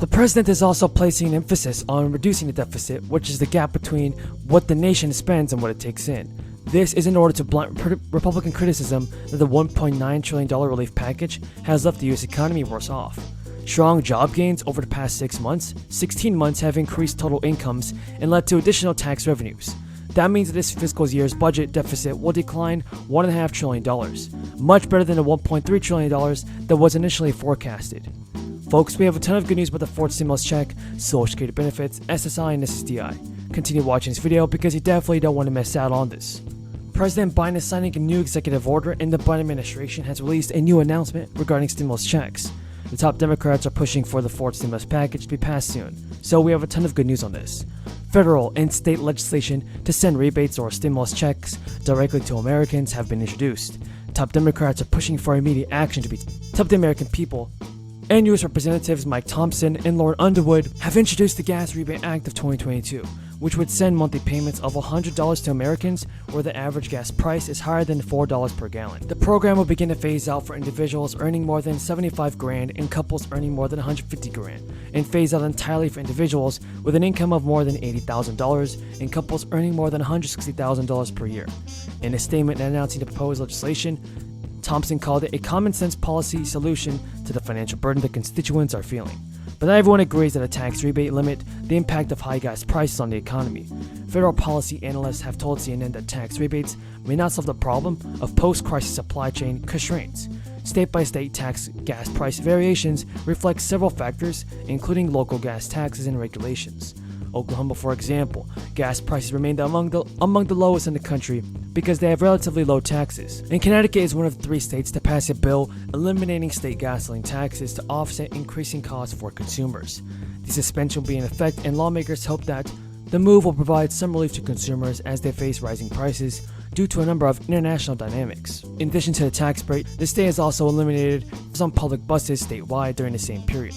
The president is also placing an emphasis on reducing the deficit, which is the gap between what the nation spends and what it takes in. This is in order to blunt Republican criticism that the $1.9 trillion relief package has left the U.S. economy worse off. Strong job gains over the past 16 months have increased total incomes and led to additional tax revenues. That means that this fiscal year's budget deficit will decline $1.5 trillion, much better than the $1.3 trillion that was initially forecasted. Folks, we have a ton of good news about the fourth stimulus check, Social Security benefits, SSI, and SSDI. Continue watching this video because you definitely don't want to miss out on this. President Biden is signing a new executive order, and the Biden administration has released a new announcement regarding stimulus checks. The top Democrats are pushing for the fourth stimulus package to be passed soon, so we have a ton of good news on this. Federal and state legislation to send rebates or stimulus checks directly to Americans have been introduced. Top Democrats are pushing for immediate action to be top the American people. And U.S. Representatives Mike Thompson and Lauren Underwood have introduced the Gas Rebate Act of 2022, which would send monthly payments of $100 to Americans where the average gas price is higher than $4 per gallon. The program will begin to phase out for individuals earning more than $75,000 and couples earning more than $150,000, and phase out entirely for individuals with an income of more than $80,000 and couples earning more than $160,000 per year. In a statement announcing the proposed legislation, Thompson called it a common-sense policy solution to the financial burden that constituents are feeling. But not everyone agrees that a tax rebate limit the impact of high gas prices on the economy. Federal policy analysts have told CNN that tax rebates may not solve the problem of post-crisis supply chain constraints. State-by-state tax gas price variations reflect several factors, including local gas taxes and regulations. Oklahoma, for example, gas prices remained among the lowest in the country because they have relatively low taxes. And Connecticut is one of the 3 states to pass a bill eliminating state gasoline taxes to offset increasing costs for consumers. The suspension will be in effect, and lawmakers hope that the move will provide some relief to consumers as they face rising prices due to a number of international dynamics. In addition to the tax break, the state has also eliminated some public buses statewide during the same period.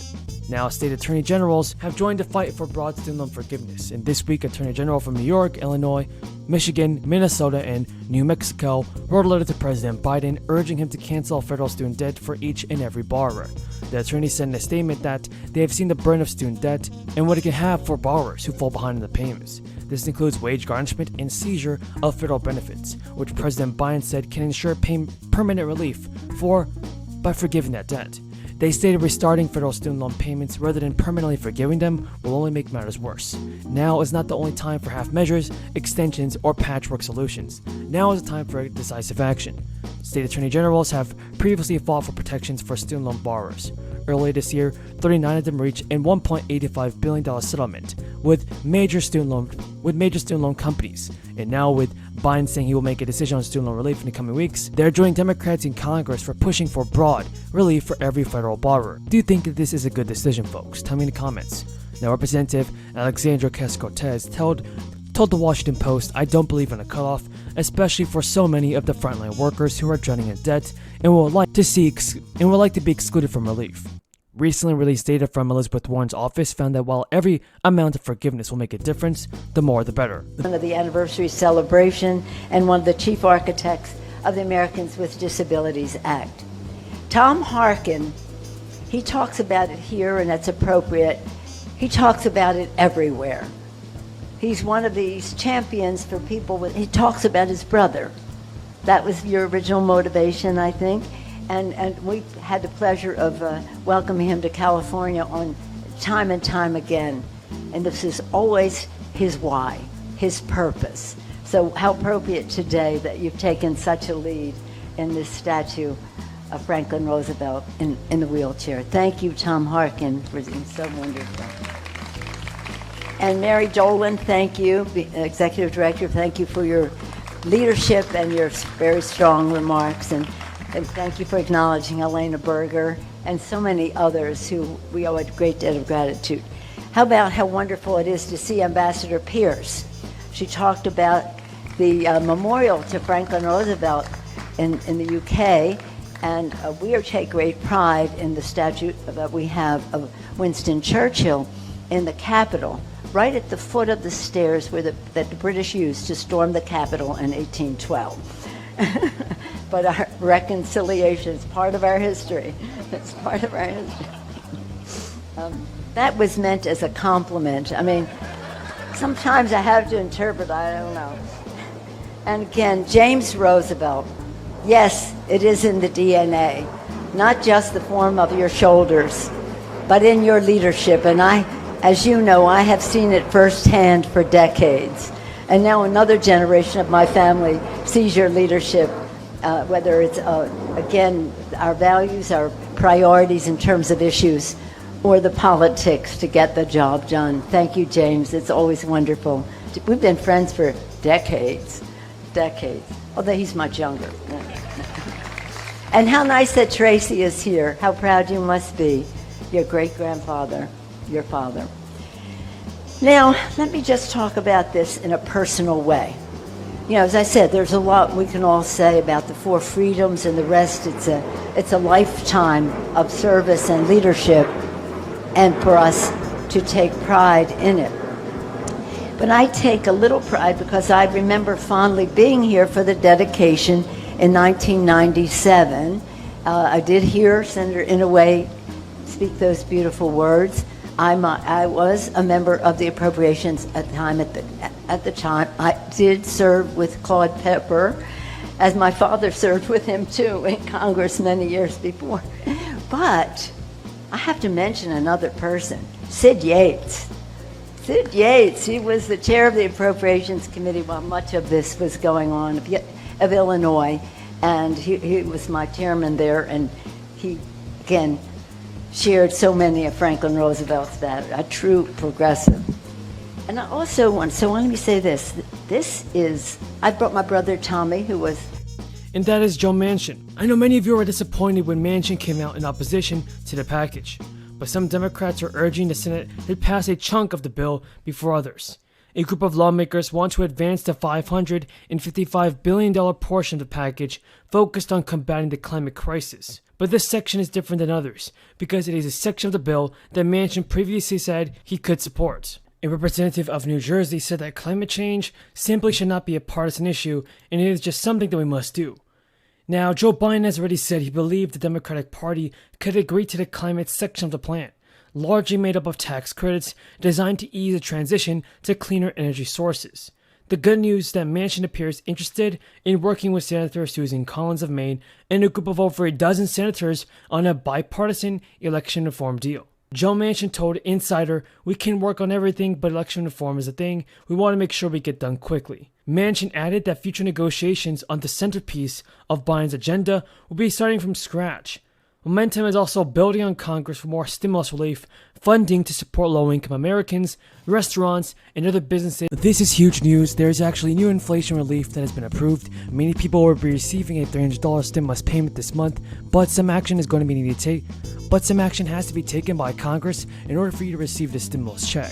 Now, state attorney generals have joined the fight for broad student loan forgiveness, and this week, Attorney General from New York, Illinois, Michigan, Minnesota, and New Mexico wrote a letter to President Biden urging him to cancel federal student debt for each and every borrower. The attorneys said in a statement that they have seen the burden of student debt and what it can have for borrowers who fall behind in the payments. This includes wage garnishment and seizure of federal benefits, which President Biden said can ensure permanent relief by forgiving that debt. They stated restarting federal student loan payments rather than permanently forgiving them will only make matters worse. Now is not the only time for half measures, extensions, or patchwork solutions. Now is the time for decisive action. State attorney generals have previously fought for protections for student loan borrowers. Earlier this year, 39 of them reached a $1.85 billion settlement with major student loan companies. And now with Biden saying he will make a decision on student loan relief in the coming weeks, they're joining Democrats in Congress for pushing for broad relief for every federal borrower. Do you think that this is a good decision, folks? Tell me in the comments. Now, Representative Alexandria Ocasio-Cortez told the Washington Post, "I don't believe in a cutoff, especially for so many of the frontline workers who are drowning in debt and would like to be excluded from relief." Recently released data from Elizabeth Warren's office found that while every amount of forgiveness will make a difference, the more the better. Of the anniversary celebration and one of the chief architects of the Americans with Disabilities Act. Tom Harkin, he talks about it here, and that's appropriate. He talks about it everywhere. He's one of these champions for people he talks about his brother. That was your original motivation, I think. And we had the pleasure of welcoming him to California on time and time again. And this is always his why, his purpose. So how appropriate today that you've taken such a lead in this statue of Franklin Roosevelt in the wheelchair. Thank you, Tom Harkin, for being so wonderful. And Mary Dolan, thank you, Executive Director, thank you for your leadership and your very strong remarks. And thank you for acknowledging Elena Berger and so many others who we owe a great debt of gratitude. How about how wonderful it is to see Ambassador Pierce? She talked about the memorial to Franklin Roosevelt in the UK, and we take great pride in the statue that we have of Winston Churchill in the Capitol, right at the foot of the stairs that the British used to storm the Capitol in 1812. But our reconciliation is part of our history. It's part of our history. That was meant as a compliment. I mean, sometimes I have to interpret, I don't know. And again, James Roosevelt. Yes, it is in the DNA, not just the form of your shoulders, but in your leadership. And I, as you know, I have seen it firsthand for decades. And now another generation of my family sees your leadership, whether it's, again, our values, our priorities in terms of issues, or the politics to get the job done. Thank you, James. It's always wonderful. We've been friends for decades. Although he's much younger. And how nice that Tracy is here. How proud you must be. Your great-grandfather, your father. Now, let me just talk about this in a personal way. You know, as I said, there's a lot we can all say about the 4 freedoms and the rest. It's a lifetime of service and leadership, and for us to take pride in it. But I take a little pride because I remember fondly being here for the dedication in 1997. I did hear Senator Inouye speak those beautiful words. I was a member of the Appropriations at the time. I did serve with Claude Pepper, as my father served with him too in Congress many years before. But I have to mention another person, Sid Yates. Sid Yates, he was the chair of the Appropriations Committee while much of this was going on of Illinois, and he was my chairman there, and he, again, shared so many of Franklin Roosevelt's values, a true progressive. And I also let me say this. I brought my brother Tommy, who was... And that is Joe Manchin. I know many of you were disappointed when Manchin came out in opposition to the package, but some Democrats are urging the Senate to pass a chunk of the bill before others. A group of lawmakers want to advance the $555 billion portion of the package focused on combating the climate crisis. But this section is different than others, because it is a section of the bill that Manchin previously said he could support. A representative of New Jersey said that climate change simply should not be a partisan issue, and it is just something that we must do. Now, Joe Biden has already said he believed the Democratic Party could agree to the climate section of the plan, largely made up of tax credits designed to ease the transition to cleaner energy sources. The good news is that Manchin appears interested in working with Senator Susan Collins of Maine and a group of over a dozen senators on a bipartisan election reform deal. Joe Manchin told Insider, "We can work on everything, but election reform is a thing. We want to make sure we get done quickly." Manchin added that future negotiations on the centerpiece of Biden's agenda will be starting from scratch. Momentum is also building on Congress for more stimulus relief, funding to support low-income Americans, restaurants, and other businesses. This is huge news. There is actually new inflation relief that has been approved. Many people will be receiving a $300 stimulus payment this month, but some action is going to be needed to some action has to be taken by Congress in order for you to receive the stimulus check.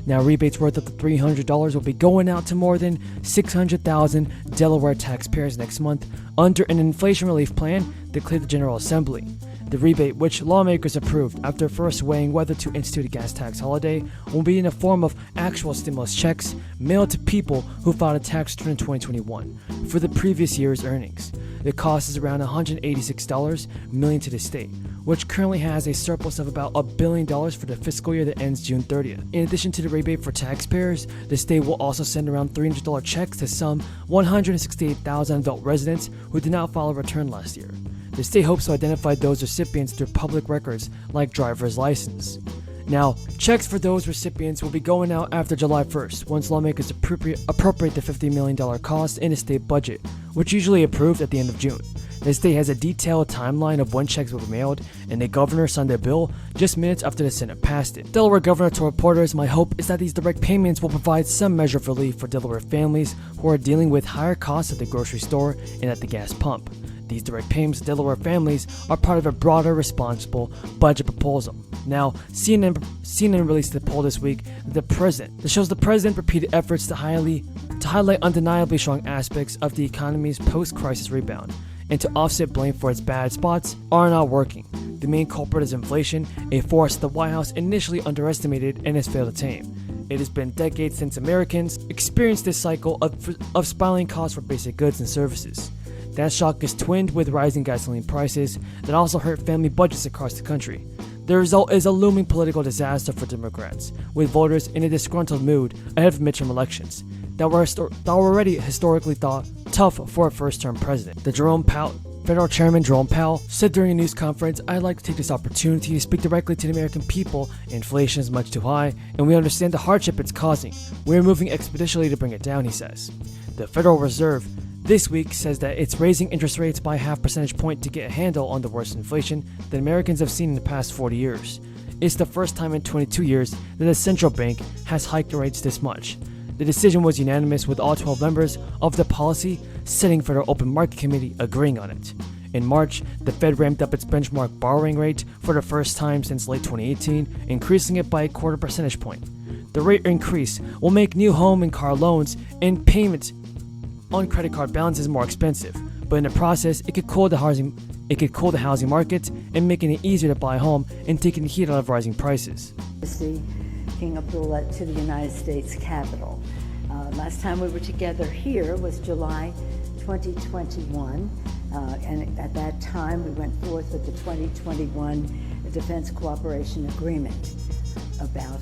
Now, rebates worth up to $300 will be going out to more than 600,000 Delaware taxpayers next month under an inflation relief plan declared the General Assembly. The rebate, which lawmakers approved after first weighing whether to institute a gas tax holiday, will be in the form of actual stimulus checks mailed to people who filed a tax return in 2021 for the previous year's earnings. The cost is around $186 million to the state, which currently has a surplus of about $1 billion for the fiscal year that ends June 30th. In addition to the rebate for taxpayers, the state will also send around $300 checks to some 168,000 adult residents who did not file a return last year. The state hopes to identify those recipients through public records like driver's license. Now, checks for those recipients will be going out after July 1st, once lawmakers appropriate the $50 million cost in the state budget, which usually approved at the end of June. The state has a detailed timeline of when checks will be mailed, and the governor signed the bill just minutes after the Senate passed it. Delaware Governor told reporters, "My hope is that these direct payments will provide some measure of relief for Delaware families who are dealing with higher costs at the grocery store and at the gas pump. These direct payments to Delaware families are part of a broader responsible budget proposal." Now, CNN released a poll this week that shows the president repeated efforts to highlight undeniably strong aspects of the economy's post-crisis rebound and to offset blame for its bad spots are not working. The main culprit is inflation, a force the White House initially underestimated and has failed to tame. It has been decades since Americans experienced this cycle of spiraling costs for basic goods and services. That shock is twinned with rising gasoline prices that also hurt family budgets across the country. The result is a looming political disaster for Democrats, with voters in a disgruntled mood ahead of midterm elections that were already historically thought tough for a first-term president. Federal Chairman Jerome Powell said during a news conference, "I'd like to take this opportunity to speak directly to the American people. Inflation is much too high, and we understand the hardship it's causing. We're moving expeditiously to bring it down," he says. The Federal Reserve this week says that it's raising interest rates by 0.5 percentage point to get a handle on the worst inflation that Americans have seen in the past 40 years. It's the first time in 22 years that a central bank has hiked rates this much. The decision was unanimous, with all 12 members of the Policy Setting Federal Open Market Committee agreeing on it. In March, the Fed ramped up its benchmark borrowing rate for the first time since late 2018, increasing it by 0.25 percentage point. The rate increase will make new home and car loans and payments on credit card balances more expensive, but in the process, it could cool the housing market and making it easier to buy a home and taking the heat out of rising prices. King Abdullah to the United States Capitol. Last time we were together here was July 2021, and at that time we went forth with the 2021 Defense Cooperation Agreement about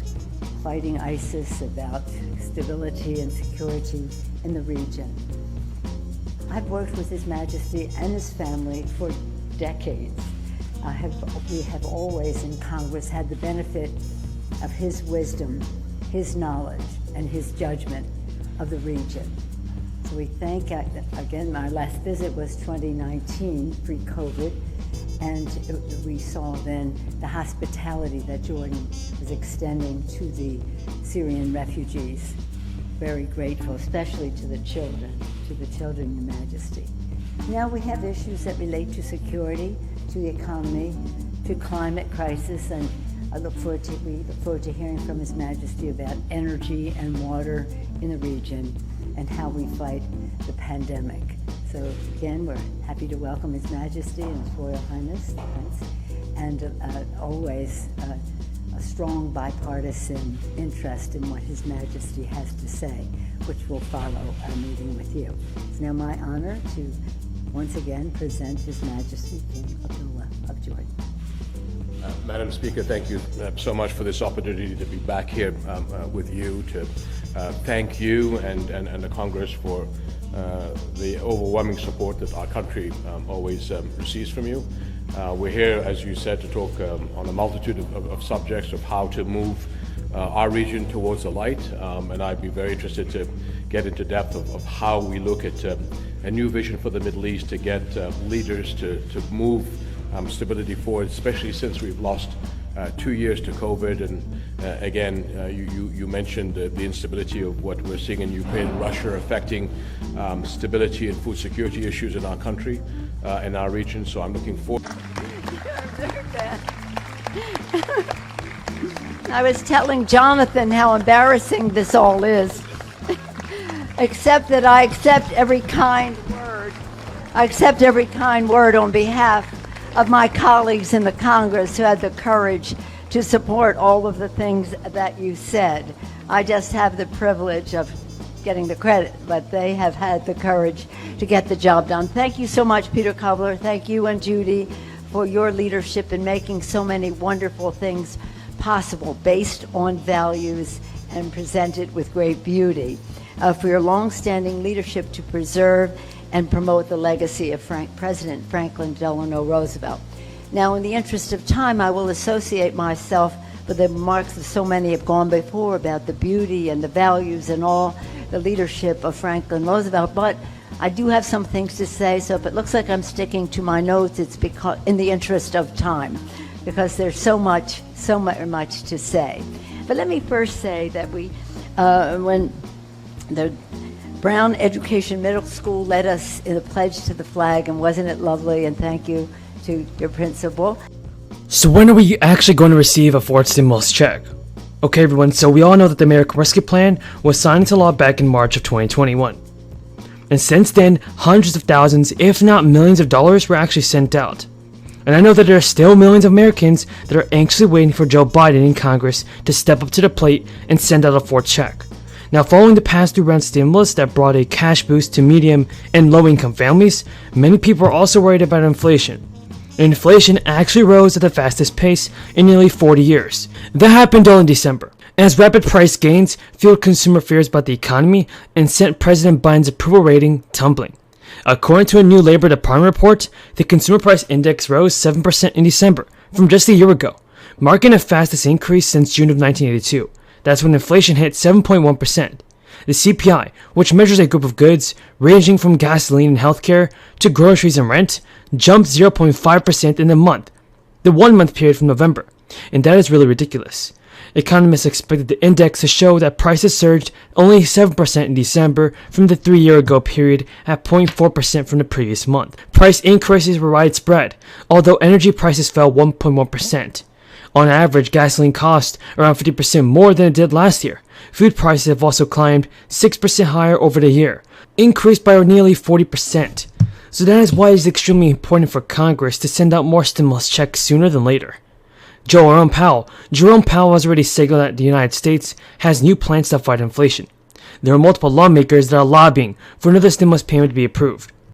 fighting ISIS, about stability and security in the region. I've worked with His Majesty and his family for decades. We have always in Congress had the benefit of his wisdom, his knowledge, and his judgment of the region. So we thank, again, my last visit was 2019, pre-COVID, and we saw then the hospitality that Jordan was extending to the Syrian refugees. Very grateful, especially to the children, Your Majesty. Now we have issues that relate to security, to the economy, to climate crisis, and we look forward to hearing from His Majesty about energy and water in the region and how we fight the pandemic. So again, we're happy to welcome His Majesty and His Royal Highness, the Prince, and always a strong bipartisan interest in what His Majesty has to say, which will follow our meeting with you. It's now my honor to once again present His Majesty King Abdullah of Jordan. Madam Speaker, thank you so much for this opportunity to be back here with you, to thank you and the Congress for the overwhelming support that our country always receives from you. We're here, as you said, to talk on a multitude of subjects of how to move our region towards the light, and I'd be very interested to get into depth of how we look at a new vision for the Middle East, to get leaders to move stability forward, especially since we've lost 2 years to COVID. And again, you mentioned the instability of what we're seeing in Ukraine and Russia affecting stability and food security issues in our country, in our region. So I'm looking forward. I was telling Jonathan how embarrassing this all is, except that I accept every kind word. I accept every kind word on behalf of my colleagues in the Congress who had the courage to support all of the things that you said. I just have the privilege of getting the credit, but they have had the courage to get the job done. Thank you so much, Peter Kovler. Thank you and Judy for your leadership in making so many wonderful things possible based on values and presented with great beauty. For your long-standing leadership to preserve and promote the legacy of President Franklin Delano Roosevelt. Now, in the interest of time, I will associate myself with the remarks of so many have gone before about the beauty and the values and all the leadership of Franklin Roosevelt, but I do have some things to say, so if it looks like I'm sticking to my notes, it's because in the interest of time, because there's so much to say. But let me first say that when the Brown Education Middle School led us in a pledge to the flag, and wasn't it lovely? And thank you to your principal. So when are we actually going to receive a fourth stimulus check? Okay, everyone, so we all know that the American Rescue Plan was signed into law back in March of 2021. And since then, hundreds of thousands, if not millions of dollars were actually sent out. And I know that there are still millions of Americans that are anxiously waiting for Joe Biden in Congress to step up to the plate and send out a fourth check. Now, following the past 2-round stimulus that brought a cash boost to medium and low-income families, many people are also worried about inflation. Inflation actually rose at the fastest pace in nearly 40 years. That happened all in December, as rapid price gains fueled consumer fears about the economy and sent President Biden's approval rating tumbling. According to a new Labor Department report, the Consumer Price Index rose 7% in December from just a year ago, marking the fastest increase since June of 1982. That's when inflation hit 7.1%. The CPI, which measures a group of goods ranging from gasoline and healthcare to groceries and rent, jumped 0.5% in the 1 month period from November. And that is really ridiculous. Economists expected the index to show that prices surged only 7% in December from the 3-year-ago period at 0.4% from the previous month. Price increases were widespread, although energy prices fell 1.1%. On average, gasoline cost around 50% more than it did last year. Food prices have also climbed 6% higher over the year, increased by nearly 40%. So that is why it is extremely important for Congress to send out more stimulus checks sooner than later. Jerome Powell has already signaled that the United States has new plans to fight inflation. There are multiple lawmakers that are lobbying for another stimulus payment to be approved.